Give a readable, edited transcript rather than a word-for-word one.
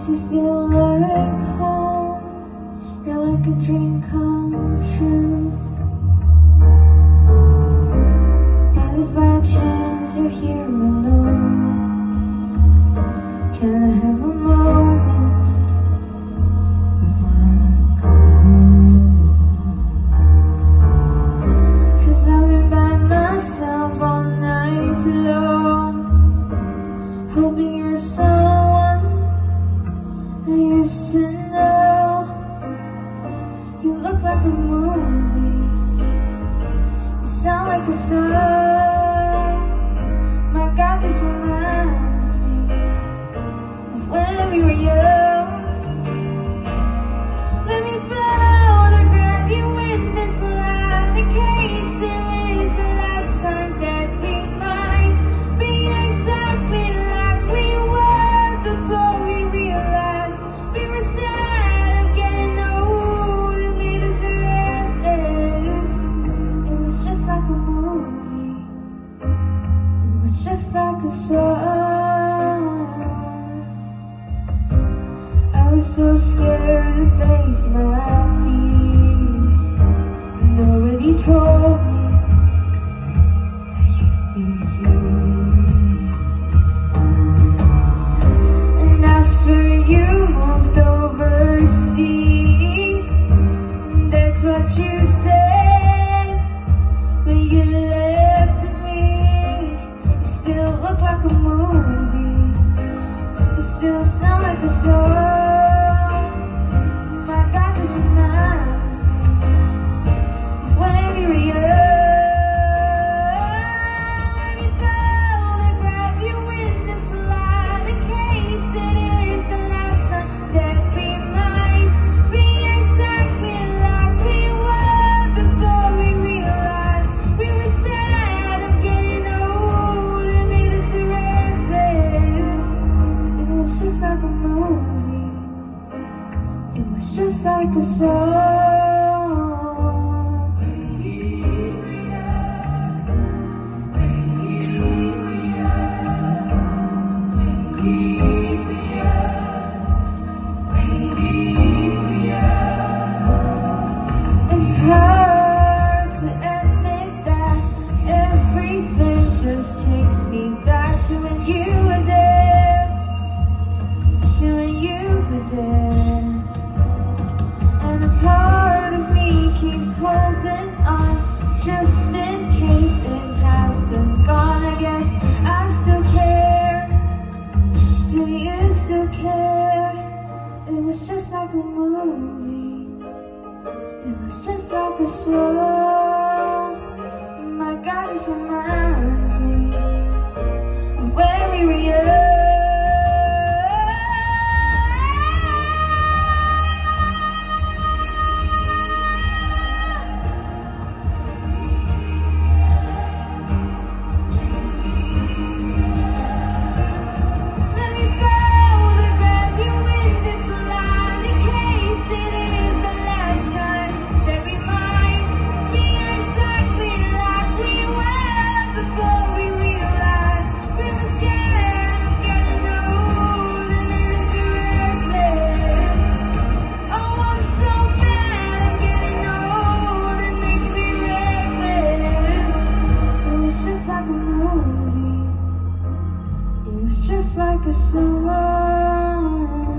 Does it feel like home? You're like a dream come true. But if by chance you're here alone, can I have a moment before I go? 'Cause I've been by myself all night alone, hoping you're someone I used to know. You look like a movie, you sound like a song. My God, this reminds me of when we were young. Let me photograph you in this light, in case it is the last time that we might be exactly like we were before we realized we were sad of getting old and made us restless. It was just like a movie, it was just like a song. I was so scared to face my fears, and already told me that you'd be here. And I swear you moved overseas, that's what you said when you left me. You still look like a movie, you still sound like a song. My God, this reminds me of when we were young. Let me photograph you in this light, in case it is the last time that we might be exactly like we were before we realized we were sad of getting old and made us restless. It was just like a movie, it was just like a song. When we were young, when we were young, when we were young, when we were young. It's hard to admit that everything just takes me back to when you were there, to when you were there. And a part of me keeps holding on, just in case it hasn't gone. I guess I still care. Do you still care? It was just like a movie, it was just like a song. My God, this reminds me of when we were young. Just like a song.